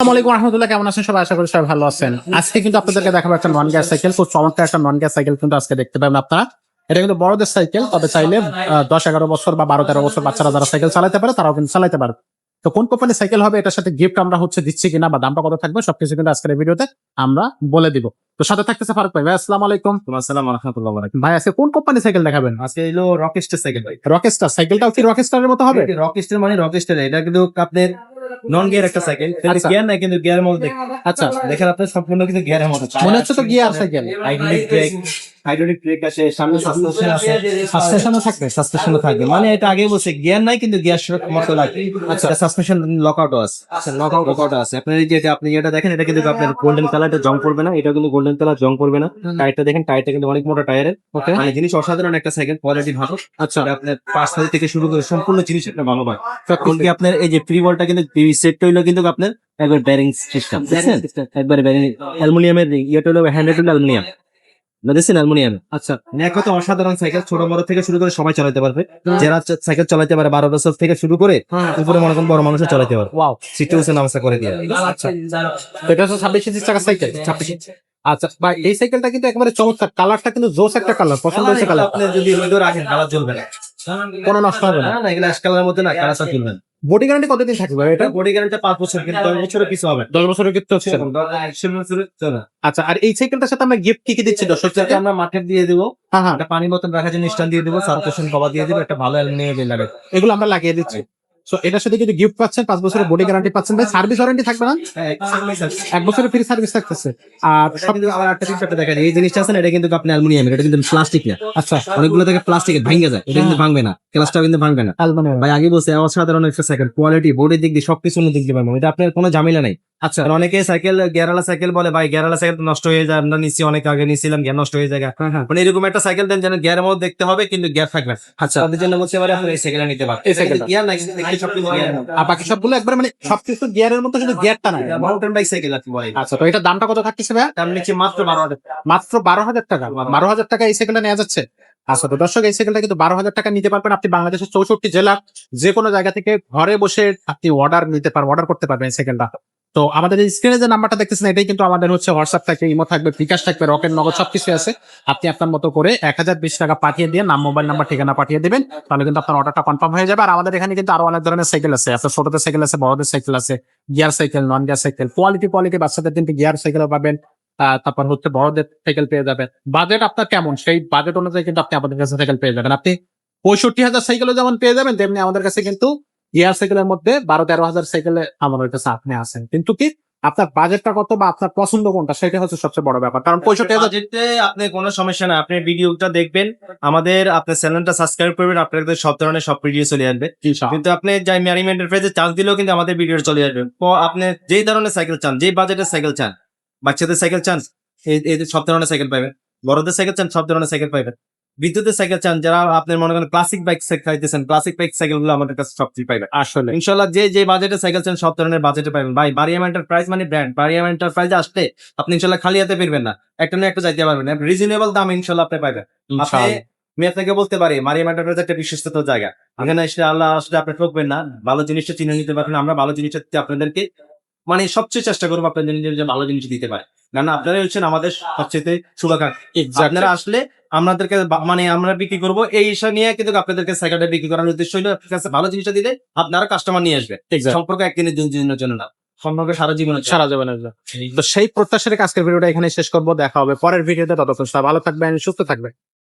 আসসালামু আলাইকুম রাহমাতুল্লাহ, কেমন আছেন সবাই? আশা করি সবাই ভালো আছেন। আজকে কিন্তু আপনাদেরকে দেখাবো একটা নন গ্যাস সাইকেল। খুব চমৎকার একটা নন গ্যাস সাইকেল কিন্তু আজকে দেখতে পাবেন আপনারা। এটা কিন্তু বড়দের সাইকেল, তবে চাইলে 10-11 বছর বা 12-13 বছর বাচ্চারা যারা সাইকেল চালাতে পারে তারাও কিন্তু চালাতে পারে। তো কোন কোম্পানির সাইকেল হবে, এটার সাথে গিফট আমরা দিচ্ছি কিনা বা দামটা কত থাকবে সবকিছু কিন্তু আজকের এই ভিডিওতে আমরা বলে দিব। তো সাথে থাকতেছে ফারুক ভাই। আসসালামু আলাইকুম। আসসালাম ওয়া রাহমাতুল্লাহি ওয়া বারাকাতুহু। ভাই আজকে কোন কোম্পানির সাইকেল দেখাবেন? আজকে হলো রকস্টার সাইকেল ভাই। রকেস্টার সাইকেলটাও কি রকেস্টারের মতো হবে? রকস্টার মানে রকস্টার, এটা কিন্তু আপনার নন গিয়ার একটা সাইকেল। আচ্ছা। গিয়ার নাই কিন্তু গিয়ারের মধ্যে আচ্ছা, দেখেন আপনার সম্পূর্ণ কিন্তু গিয়ারের মধ্যে মনে হচ্ছে তো গিয়ার সাইকেল। হাইড্রোলিক ব্রেক আছে, সামনে সাসপেনশন আছে, সাসপেনশনও থাকবে। সাসপেনশনও থাকবে। মানে এটা আগে বলছে গিয়ার নাই কিন্তু গিয়ার মতো লাগে। আচ্ছা। সাসপেনশন লকআউটও আছে। আচ্ছা, লকআউট আছে। আপনার এই যে আপনি যেটা দেখেন এটা কিন্তু আপনার গোল্ডেন কালারটা জং পড়বে না, এটা কিন্তু গোল্ডেন কালার জং পড়বে না। টায়ারটা দেখেন, টায়ারটা কিন্তু অনেক মোটা টায়ারের। ওকে। মানে জিনিস অসাধারণ একটা সাইকেল, কোয়ালিটি ভালো। আচ্ছা, এটা আপনার পার্সোনাল থেকে শুরু করে সম্পূর্ণ জিনিস একটা ভালো হয়। এমনকি আপনার এই যে ফ্রি বলটা কিন্তু সেটটা হইলো কিন্তু আপনার একবার ব্যারিং সিস্টেম, একবারে ব্যারিং অ্যালুমিনিয়ামের ইয়েটা হলো হ্যান্ডেল হলো অ্যালুমিনিয়াম, বুঝেছেন? অ্যালুমিনিয়াম। আচ্ছা। মানে এক কথা অসাধারণ সাইকেল, ছোট বড় থেকে শুরু করে সবাই চালাতে পারবে। যারা সাইকেল চালাতে পারে 12 বছর থেকে শুরু করে উপরে মনে করেন বড় মানুষও চালাতে পারবে। ওয়াও। সিটুয়েশন নামসা করে দিয়ে। আচ্ছা, তো এটা হচ্ছে 26 ইঞ্চি চাকা সাইকেল। 26 ইঞ্চি। আচ্ছা ভাই, এই সাইকেলটা কিন্তু একেবারে চমৎকার, কালারটা কিন্তু জোস একটা কালার, পছন্দ হয়েছে কালার। আপনি যদি রোদে রাখেন কালার জ্বলবে না, কোনো নষ্ট হবে না। না এগুলো অ্যাশ কালারের মধ্যে না, কালারটা জ্বলবে না। বডি গ্যারান্টি কতদিন থাকবে ভাই এটা? এটা বডি গ্যারান্টি 5 বছর, কিন্তু 10 বছরের কিছু হবে না। 10 বছরের কিন্তু হচ্ছে। 10 বছরের চলে। আচ্ছা, আর এই সাইকেলটার সাথে আমরা গিফট কি কি দিচ্ছি দর্শকদেরকে? সেটা আমরা মার্কেট দিয়ে দেবো, হ্যাঁ হ্যাঁ, একটা পানি বোতল রাখার জন্য স্ট্যান্ড দিয়ে দেবো, সার্কুলেশন কভার দিয়ে দেবো, একটা ভালো অ্যালুমিনিয়াম বেল লাগে। এগুলো আমরা লাগিয়ে দিচ্ছি। সো এটার সাথে কিন্তু গিফট পাচ্ছেন, 5 বছরের বডি গ্যারান্টি পাচ্ছেন। ভাই সার্ভিস ওয়ারেন্টি থাকবে না? হ্যাঁ, 1 বছরের ফ্রি সার্ভিস থাকতেছে। আর সব কিন্তু আবার একটা জিনিস দেখেন, এই জিনিসটা আছে না, এটা কিন্তু আপনি অ্যালুমিনিয়ামের, এটা কিন্তু প্লাস্টিক না। আচ্ছা, অনেকগুলো থেকে প্লাস্টিকের ভাঙে যায়, এটা কিন্তু ভাঙবে না, গ্লাসটাও কিন্তু ভাঙবে না। অ্যালুমিনিয়াম। ভাই আগে বলছে অসাধারণ একটা সাইকেল, কোয়ালিটি বডির দিক দিয়ে সবকিছু দিক দিয়ে পারবো, এটা আপনার কোনো ঝামেলা নাই। আচ্ছা, আর অনেকে সাইকেল গিয়ারওয়ালা সাইকেল বলে, ভাই গিয়ারওয়ালা সাইকেল তো নষ্ট হয়ে যায়, আমরা নিচ্ছি অনেক আগে নিছিলাম, গিয়ার নষ্ট হয়ে যায়। হ্যাঁ হ্যাঁ, মানে এরকম একটা সাইকেল দেন যেন গিয়ারের মধ্যে দেখতে হবে কিন্তু গিয়ার থাকবে না। আচ্ছা। তাদের জন্য বলতে পারে আপনি এই সাইকেলটা নিতে পারেন। এই সাইকেলটা। গিয়ার নাই কিন্তু দেখতে সবকিছু গিয়ার। আর বাকি সবগুলো একবার মানে সবকিছু গিয়ারের মতো, শুধু গিয়ারটা নাই। মাউন্টেন বাইক সাইকেল আপনি বলেন। আচ্ছা, তো এটার দামটা কত থাকতেছে ভাই? তার নিচে মাত্র 12,000। মাত্র 12,000 টাকা। 12,000 টাকা এই সাইকেলটা নেওয়া যাচ্ছে। আচ্ছা, তো দর্শক এই সাইকেলটা কিন্তু 12,000 টাকা নিতে পারবেন আপনি বাংলাদেশের 64 জেলা, যে কোনো জায়গা থেকে ঘরে বসে আপনি অর্ডার করতে পারবেন এই সাইকেলটা। তো আমাদের এই স্ক্রিনে যে নাম্বারটা দেখতেছেন, এটাই কিন্তু আমাদের হচ্ছে হোয়াটসঅ্যাপ থাকবে, ইমো থাকবে, বিকাশ থাকবে, রকেট নগদ সবকিছু আছে। আপনি আপনার মতো করে 1020 টাকা পাঠিয়ে দিয়ে নাম, মোবাইল নাম্বার, ঠিকানা পাঠিয়ে দিবেন, তাহলে কিন্তু আপনার অর্ডারটা কনফার্ম হয়ে যাবে। আর আমাদের এখানে কিন্তু আরো অনেক ধরনের সাইকেল আছে, আপনার ছোটদের সাইকেল আছে, বড়দের সাইকেল আছে, gear cycle, non gear cycle, quality বাচ্চাদের কিন্তু গিয়ার সাইকেলও পাবেন। তারপর হচ্ছে বড়দের সাইকেল পেয়ে যাবেন। বাজেট আপনার কেমন, সেই বাজেট অনুযায়ী কিন্তু আপনি আমাদের কাছে সাইকেল পেয়ে যাবেন। আপনি 65,000 সাইকেলও যেমন পেয়ে যাবেন, তেমনি আমাদের কাছে কিন্তু গিয়ার সাইকেলের মধ্যে 12-13 হাজার সাইকেলে আমাদের কাছে আপনি আছেন। কিন্তু কি আপনার বাজেটটা কত বা আপনার পছন্দ কোনটা, সেটা হচ্ছে সবচেয়ে বড় ব্যাপার। কারণ 65,000 বাজেটে আপনি কোনো সমস্যা না, আপনি ভিডিওটা দেখবেন, আমাদের আপনার চ্যানেলটা সাবস্ক্রাইব করবেন, আপনাদের সব ধরনের সব ভিডিও চলে আসবে। কিন্তু আপনি যাই ম্যারিম এন্টারপ্রাইজে চার্জ দিলেও কিন্তু আমাদের ভিডিও চলে আসবে। তো আপনি যেই ধরনের সাইকেল চান, যেই বাজেটের সাইকেল চান, বাচ্চাদের সাইকেল চান, এই সব ধরনের সাইকেল পাবেন, বড়দের সাইকেল চান, সব ধরনের সাইকেল পাবেন, বিদ্যুতের সাইকেল চান, যারা আপনি মনে করেন ক্লাসিক বাইক চাইতেছেন, ক্লাসিক বাইক সাইকেল গুলো আমাদের কাছে সবচেয়ে পাইবেন। আসলে ইনশাল্লাহ যে বাজেটের সাইকেল চান সব ধরনের বাজেটে পাবেন। ভাই বারিয়াম এন্টারপ্রাইজ মানে ব্র্যান্ড, বারিয়াম এন্টারপ্রাইজে আসলে আপনি ইনশাল্লাহ খালি হাতে ফিরবেন না, একটা না একটা যাইতে পারবেন, রিজনেবল দাম ইনশাল্লাহ আপনি পাইবেন। আপনি আমি আপনাকে বলতে পারি মারিয়াম এন্টারপ্রাইজ একটা বিশ্বস্ত জায়গা, এখানে এসে আল্লাহ আসলে আপনি ঠকবেন না, ভালো জিনিসটা চিনে নিতে পারবেন। আমরা ভালো জিনিসটা আপনাদেরকে মানে সবচেয়ে চেষ্টা করবো আপনাদের যে ভালো জিনিস দিতে পারে, কারণ আপনারাই হচ্ছেন আমাদের সবচেয়ে শুভাকাঙ্ক্ষী। আপনারা আসলে আমাদেরকে মানে আমরা বিক্রি করবো এই ইচ্ছা নিয়ে, কিন্তু আপনাদেরকে সাইকেলটা বিক্রি করার উদ্দেশ্য হলো আপনার কাছে ভালো জিনিসটা দিলে আপনারা কাস্টমার নিয়ে আসবে। সম্পর্ক একদিনের জন্য না, সম্পর্ক সারা জীবনের জন্য। তো সেই প্রত্যাশার আজকের ভিডিওটা এখানে শেষ করবো। দেখা হবে পরের ভিডিওতে, ততক্ষণ সবাই ভালো থাকবেন, সুস্থ থাকবেন।